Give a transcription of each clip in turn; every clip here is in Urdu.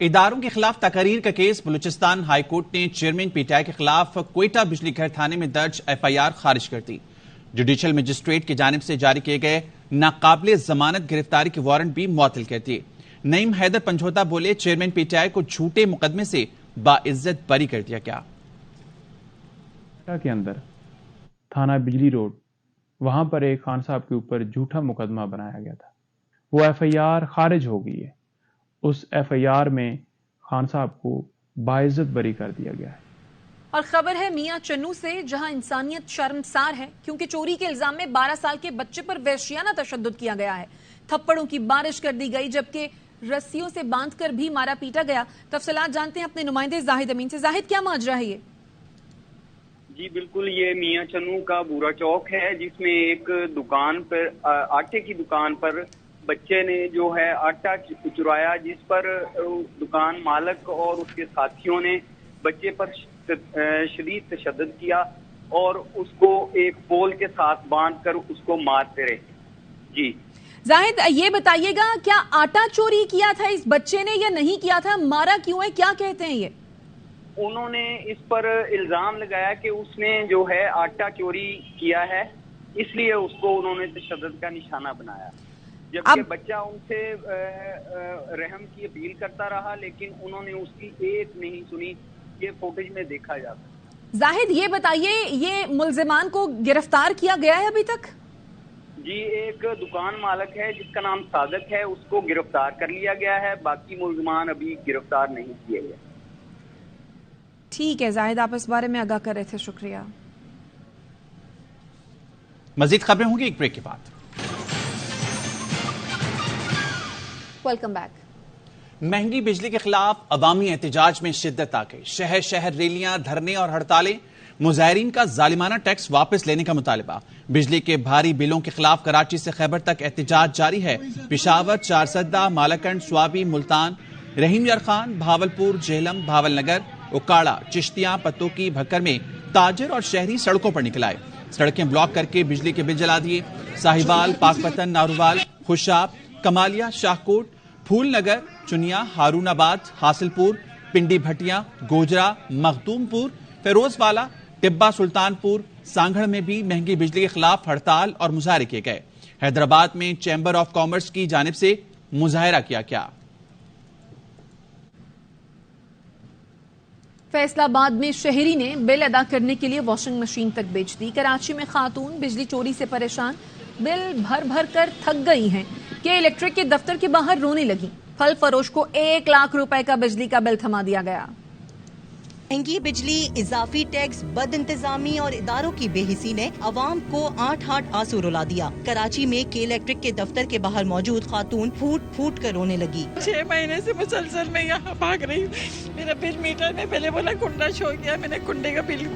اداروں کے خلاف تقاریر کا کیس بلوچستان ہائی کورٹ نے چیئرمین پی ٹی آئی کے خلاف کوئٹہ بجلی گھر تھانے میں درج ایف آئی آر خارج کر دی. جوڈیشل مجسٹریٹ کی جانب سے جاری کیے گئے ناقابل ضمانت گرفتاری کے وارنٹ بھی معطل کر دیے. نعیم حیدر پنجھوتا بولے چیئرمین پی ٹی آئی کو جھوٹے مقدمے سے باعزت بری کر دیا گیا. کے اندر تھانہ بجلی روڈ وہاں پر ایک خان صاحب کے اوپر جھوٹا مقدمہ بنایا گیا تھا. وہ ایف آئی آر خارج ہو گئی ہے. اس ایف آئی آر میں خان صاحب کو باعزت بری کر دیا گیا ہے. اور خبر ہے میاں چنو سے، جہاں انسانیت شرمسار ہے کیونکہ چوری کے الزام میں 12 سال کے بچے پر وحشیانہ تشدد کیا گیا ہے. تھپڑوں کی بارش کر دی گئی جبکہ رسیوں سے باندھ کر بھی مارا پیٹا گیا. تفصیلات جانتے ہیں اپنے نمائندے زاہد امین سے. زاہد، کیا ماجرا ہے یہ؟ جی بالکل، یہ میاں چنو کا بورا چوک ہے جس میں ایک دکان پر آٹے کی دکان پر بچے نے جو ہے آٹا چرایا، جس پر دکان مالک اور اس کے ساتھیوں نے بچے پر شدید تشدد کیا اور اس کو ایک پول کے ساتھ باندھ کر اس کو مارتے رہے. جی زاہد، یہ بتائیے گا کیا آٹا چوری کیا تھا اس بچے نے یا نہیں کیا تھا؟ مارا کیوں ہے؟ کیا کہتے ہیں یہ؟ انہوں نے اس پر الزام لگایا کہ اس نے جو ہے آٹا چوری کیا ہے، اس لیے اس کو انہوں نے تشدد کا نشانہ بنایا. جبکہ بچہ ان سے رحم کی اپیل کرتا رہا لیکن انہوں نے اس کی ایک نہیں سنی. یہ فوٹیج میں دیکھا جاتا. زاہد، یہ بتائیے یہ ملزمان کو گرفتار کیا گیا ہے ابھی تک؟ جی، ایک دکان مالک ہے جس کا نام صادق ہے، اس کو گرفتار کر لیا گیا ہے. باقی ملزمان ابھی گرفتار نہیں کیے گئے. ٹھیک ہے زاہد، آپ اس بارے میں آگاہ کر رہے تھے، شکریہ. مزید خبریں ہوں گی ایک بریک کے بعد. Welcome back. مہنگی بجلی کے خلاف عوامی احتجاج میں شدت آ گئی. شہر شہر ریلیاں، دھرنے اور ہڑتالیں. مظاہرین کا ظالمانہ ٹیکس واپس لینے کا مطالبہ. بجلی کے بھاری بلوں کے خلاف کراچی سے خیبر تک احتجاج جاری ہے. پشاور، چارسدہ، مالاکنڈ، سوابی، ملتان، رحیم یار خان، بھاولپور، جہلم، بھاول نگر، اکاڑا، چشتیاں، پتوکی، بھکر میں تاجر اور شہری سڑکوں پر نکل آئے. سڑکیں بلاک کر کے بجلی کے بل جلا دیے. ساہیوال، پاک پتن، ناروال، خوشاب، کمالیا، شاہکوٹ، پھول نگر، چنیا، ہارون آباد، حاصل پور، پنڈی بھٹیاں، گوجرا، مخدوم پور، فیروز والا، ٹبا، سلطان پور، سانگھڑ میں بھی مہنگی بجلی کے خلاف ہڑتال اور مظاہرے کیے گئے. حیدرآباد میں چیمبر آف کامرس کی جانب سے مظاہرہ کیا گیا. فیصل آباد میں شہری نے بل ادا کرنے کے لیے واشنگ مشین تک بیچ دی. کراچی میں خاتون بجلی چوری سے پریشان، بل بھر بھر کر تھک گئی ہیں کہ الیکٹرک کے دفتر کے باہر رونے لگی. پھل فروش کو 1 لاکھ روپے کا بجلی کا بل تھما دیا گیا. مہنگی بجلی، اضافی ٹیکس، بد انتظامی اور اداروں کی بے حسی نے عوام کو آٹھ آنسو رلا دیا. کراچی میں کے الیکٹرک کے دفتر کے باہر موجود خاتون پھوٹ پھوٹ کر رونے لگی. 6 مہینے سے مسلسل میں یہاں بھاگ رہی ہوں. میرا بل میٹر میں پہلے بولا کنڈا شو گیا، میں نے کنڈے کا بل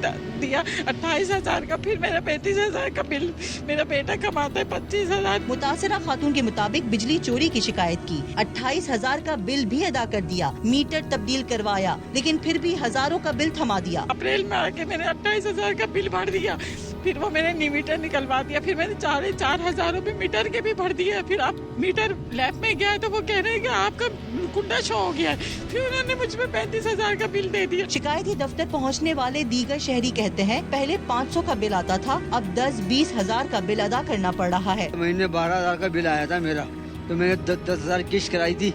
دیا 28,000 کا، پھر میرا 35,000 کا بل. میرا بیٹا کماتا ہے 25,000. متاثرہ خاتون کے مطابق بجلی چوری کی شکایت کی، 28,000 کا بل بھی ادا کر دیا، میٹر تبدیل کروایا، لیکن پھر بھی ہزاروں کا بل تھما دیا. اپریل میں آ کے میں نے 28,000 کا بل بھر دیا، پھر وہ میں نے نی میٹر نکلوا دیا، پھر میں نے 4,500 روپے میٹر کے بھی بھر دیے. پھر آپ میٹر لیب میں گیا تو وہ کہہ رہے ہیں کہ آپ کا کنڈا شو ہو گیا ہے. پھر انہوں نے مجھ میں 35,000 کا بل دے دیا. شکایتی دفتر پہنچنے والے دیگر شہری کہتے ہیں پہلے 500 کا بل آتا تھا، اب 10-20 ہزار کا بل ادا کرنا پڑ رہا ہے. مہینے 12,000 کا بل آیا تھا میرا، تو میں نے 10,000 قسط کرائی تھی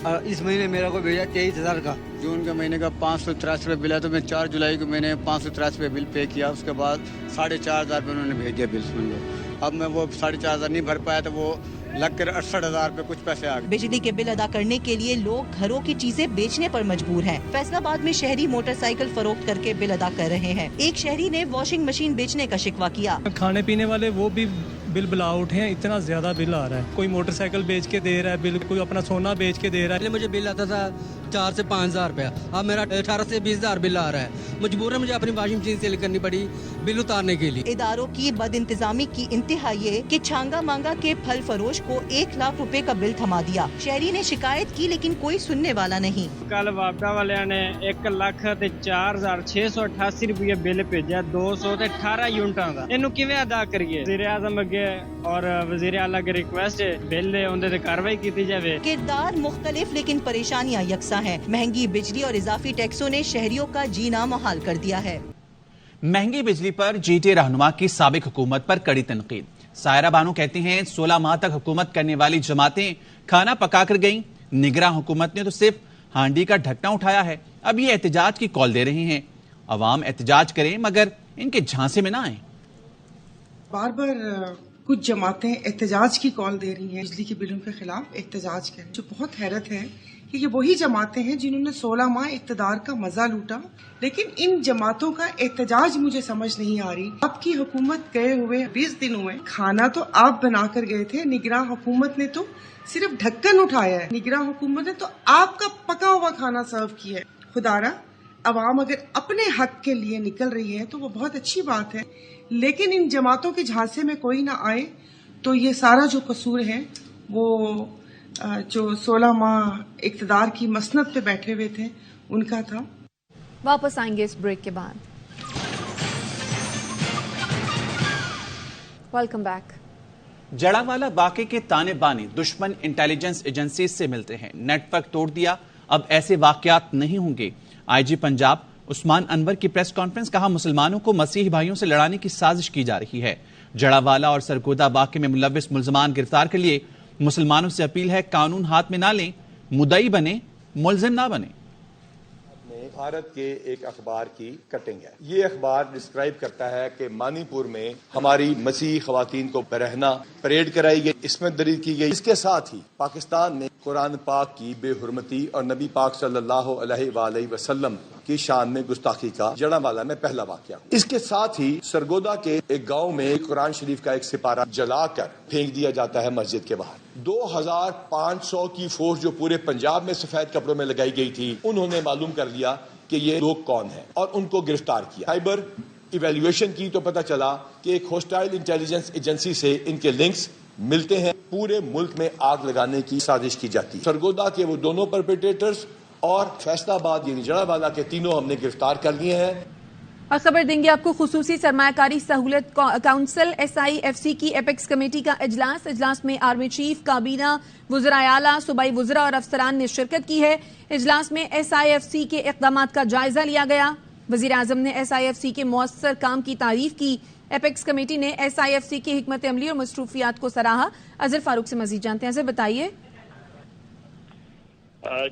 اور اس مہینے میرا کو بھیجا 23,000 کا. جون کے مہینے کا 583 روپے بل ہے، تو میں 4 جولائی کو میں نے 583 روپے بل پے کیا. اس کے بعد 4,500 روپے انہوں نے بھیج دیا بل. سن لو، اب میں وہ 4,500 نہیں بھر پایا تو وہ لگ کر 68,000 روپے کچھ پیسے آ گئے. بجلی کے بل ادا کرنے کے لیے لوگ گھروں کی چیزیں بیچنے پر مجبور ہیں. فیصل آباد میں شہری موٹر سائیکل فروخت کر کے بل ادا کر رہے ہیں. ایک شہری نے واشنگ مشین بیچنے کا شکوہ کیا. کھانے پینے والے وہ بھی بل بلا اٹھے ہیں، اتنا زیادہ بل آ رہا ہے. کوئی موٹر سائیکل بیچ کے دے رہا ہے بل، کوئی اپنا سونا بیچ کے دے رہا ہے. مجھے بل آتا تھا 4 سے 5,000 روپیہ، اب میرا 18 سے 20,000 بل آ رہا ہے. مجبور ہے مجھے اپنی واشنگ مشین سیل کرنی پڑی بل اتارنے کے لیے. اداروں کی بد انتظامی کی انتہا یہ کہ چھانگا مانگا کے پھل فروش کو 1 لاکھ روپے کا بل تھما دیا. شہری نے شکایت کی لیکن کوئی سننے والا نہیں. کل وابڈا والے نے 1,04,688 روپے بل بھیجا 218 یونٹاں دا. اینو کیویں ادا کریے؟ وزیر اعظم اگے کے اور وزیر اعلیٰ کی ریکویسٹ ہے بل دے اندر کاروائی کی جائے. کردار مختلف لیکن پریشانیاں یکساں ہیں. مہنگی بجلی اور اضافی ٹیکسوں نے شہریوں کا جینا محال کر دیا ہے. مہنگی بجلی پر جی ٹی رہنما کی سابق حکومت پر کڑی تنقید. سائرہ بانو کہتی ہیں 16 ماہ تک حکومت کرنے والی جماعتیں کھانا پکا کر گئیں. نگراں حکومت نے تو صرف ہانڈی کا ڈھکنا اٹھایا ہے. اب یہ احتجاج کی کال دے رہی ہیں. عوام احتجاج کریں مگر ان کے جھانسے میں نہ آئیں. بار بار کچھ جماعتیں احتجاج کی کال دے رہی ہیں بجلی کے بلوں کے خلاف احتجاج کریں. جو بہت حیرت ہے کہ یہ وہی جماعتیں ہیں جنہوں نے 16 ماہ اقتدار کا مزہ لوٹا. لیکن ان جماعتوں کا احتجاج مجھے سمجھ نہیں آ رہی. آپ کی حکومت گئے ہوئے 20 دن ہوئے, کھانا تو آپ بنا کر گئے تھے, نگراں حکومت نے تو صرف ڈھکن اٹھایا ہے. نگراں حکومت نے تو آپ کا پکا ہوا کھانا سرو کیا ہے. خدارا عوام اگر اپنے حق کے لیے نکل رہی ہے تو وہ بہت اچھی بات ہے, لیکن ان جماعتوں کے جھانسے میں کوئی نہ آئے تو یہ سارا جو قصور ہے وہ جو 16 ماہ اقتدار کی مسند پہ بیٹھے ہوئے تھے ان کا تھا. واپس آئیں گے اس بریک کے بعد. Welcome back. جڑاوالا واقعے کے تانے بانی دشمن انٹیلیجنس ایجنسی سے ملتے ہیں. نیٹ ورک توڑ دیا, اب ایسے واقعات نہیں ہوں گے. آئی جی پنجاب عثمان انور کی پریس کانفرنس, کہا مسلمانوں کو مسیحی بھائیوں سے لڑانے کی سازش کی جا رہی ہے. جڑاوالا اور سرگودا واقعے میں ملوث ملزمان گرفتار کے لیے مسلمانوں سے اپیل ہے قانون ہاتھ میں نہ لیں, مدعی بنے ملزم نہ بنے. بھارت کے ایک اخبار کی کٹنگ ہے. یہ اخبار ڈسکرائب کرتا ہے کہ مانی پور میں ہماری مسیحی خواتین کو برہنہ پریڈ کرائی گئی, اس میں دلیل کی گئی. اس کے ساتھ ہی پاکستان میں قرآن پاک کی بے حرمتی اور نبی پاک صلی اللہ علیہ وآلہ وسلم کی شان میں گستاخی کا جڑاوالا میں پہلا واقعہ. اس کے ساتھ ہی سرگودا کے ایک گاؤں میں قرآن شریف کا ایک سپارہ جلا کر پھینک دیا جاتا ہے مسجد کے باہر. 2500 کی فورس جو پورے پنجاب میں سفید کپڑوں میں لگائی گئی تھی, انہوں نے معلوم کر لیا کہ یہ لوگ کون ہیں اور ان کو گرفتار کیا. سائبر ایویلویشن کی تو پتہ چلا کہ ایک ہوسٹائل انٹیلیجنس ایجنسی سے ان کے لنکس ملتے ہیں. پورے ملک میں آگ لگانے کی سازش کی جاتی. سرگودا کے وہ دونوں پرپیٹریٹرز اور فیصلہ آباد یعنی جڑاوالا کے تینوں ہم نے گرفتار کر لیے ہیں. اور خبر دیں گے آپ کو خصوصی سرمایہ کاری سہولت کونسل SIFC کی ایپیکس کمیٹی کا اجلاس میں آرمی چیف, کابینہ, وزرائے اعلیٰ, صوبائی وزراء اور افسران نے شرکت کی ہے. اجلاس میں SIFC کے اقدامات کا جائزہ لیا گیا. وزیر اعظم نے SIFC کے مؤثر کام کی تعریف کی. ایپیکس کمیٹی نے SIFC کی حکمت عملی اور مصروفیات کو سراہا. اظہر فاروق سے مزید جانتے ہیں. اظہر بتائیے.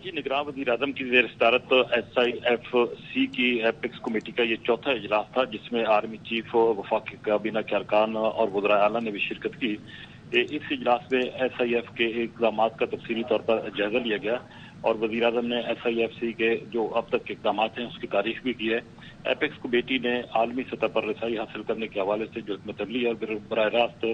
جی, نگراں وزیر اعظم کی زیر صدارت SIFC کی ایپیکس کمیٹی کا یہ چوتھا اجلاس تھا, جس میں آرمی چیف, وفاقی کابینہ کے ارکان اور وزرائے اعلیٰ نے بھی شرکت کی. اس اجلاس میں SIF کے اقدامات کا تفصیلی طور پر جائزہ لیا گیا اور وزیر اعظم نے SIFC کے جو اب تک کے اقدامات ہیں اس کی تعریف بھی کی ہے. ایپیکس کمیٹی نے عالمی سطح پر رسائی حاصل کرنے کے حوالے سے جو حکمت عملی اور براہ راست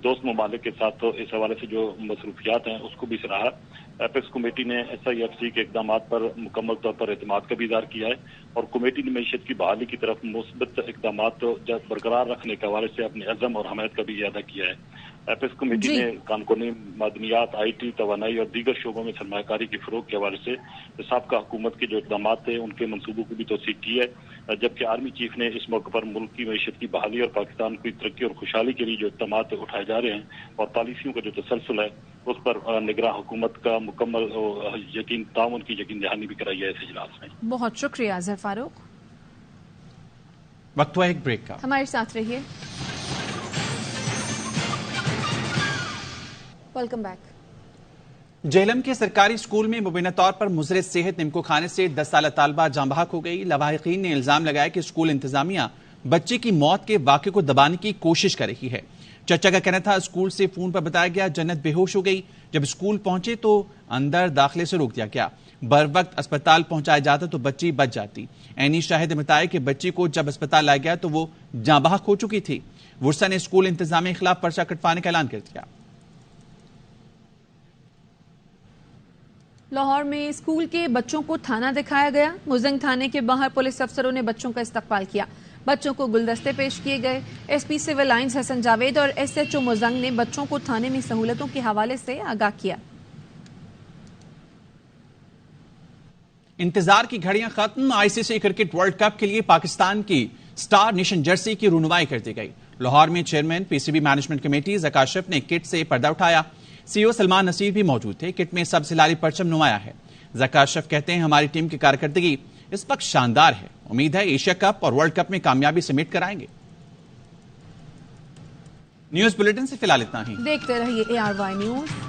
دوست ممالک کے ساتھ اس حوالے سے جو مصروفیات ہیں اس کو بھی سراہا. ایپیکس کمیٹی نے SIFC کے اقدامات پر مکمل طور پر اعتماد کا بھی اظہار کیا ہے اور کمیٹی نے معیشت کی بحالی کی طرف مثبت اقدامات برقرار رکھنے کے حوالے سے اپنے عزم اور حمایت کا بھی اعادہ کیا ہے. ایپیکس کمیٹی نے کانکنی, معدنیات, IT, توانائی اور دیگر شعبوں میں سرمایہ کاری کے فروغ کے حوالے سے سابقہ حکومت کے جو اقدامات تھے ان کے منصوبوں کو بھی توثیق کی ہے. جبکہ آرمی چیف نے اس موقع پر ملک کی معیشت کی بحالی اور پاکستان کی ترقی اور خوشحالی کے لیے جو اقدامات اٹھائے جا رہے ہیں اور پالیسیوں کا جو تسلسل ہے اس پر نگراں حکومت کا مکمل تعاون کی یقین دہانی بھی کرائی ہے اس اجلاس میں. بہت شکریہ اظہر فاروق. وقت ہوا ایک بریک کا, ہمارے ساتھ رہیے. Welcome back. جہلم کے سرکاری اسکول میں مبینہ طور پر مضر صحت نمکو کھانے سے 10 سالہ طالبہ جاں بحق ہو گئی. لواحقین نے الزام لگایا کہ اسکول انتظامیہ بچے کی موت کے واقعے کو دبانے کی کوشش کر رہی ہے. چچا کا کہنا تھا اسکول سے فون پر بتایا گیا جنت بے ہوش ہو گئی. جب اسکول پہنچے تو اندر داخلے سے روک دیا گیا. بر وقت اسپتال پہنچایا جاتا تو بچی بچ جاتی. عینی شاہد نے بتایا کہ بچی کو جب اسپتال لایا گیا تو وہ جاں بحق ہو چکی تھی. ورثہ نے اسکول انتظامیہ کے خلاف پرچہ کٹوانے کا اعلان کر دیا. لاہور میں اسکول کے بچوں کو تھانہ دکھایا گیا. مزنگ تھانے کے باہر پولیس افسروں نے بچوں کا استقبال کیا. بچوں کو گلدستے پیش کیے گئے. SP سول لائنز حسن جاوید اور SHO مزنگ نے بچوں کو تھانے میں سہولتوں کے حوالے سے آگاہ کیا. انتظار کی گھڑیاں ختم. ICC کرکٹ ورلڈ کپ کے لیے پاکستان کی سٹار نیشن جرسی کی رونمائی کر دی گئی. لاہور میں چیئرمین PCB مینجمنٹ کمیٹی زکاشف نے کٹ سے پردہ اٹھایا. CEO سلمان نصیر بھی موجود تھے. کٹ میں سبز ہلالی پرچم نمایاں ہے. زکاشف کہتے ہیں ہماری ٹیم کی کارکردگی اس وقت شاندار ہے. امید ہے ایشیا کپ اور ورلڈ کپ میں کامیابی سمیٹ کر آئیں گے. نیوز بلیٹن سے فی الحال اتنا ہی. دیکھتے رہیے ARY نیوز.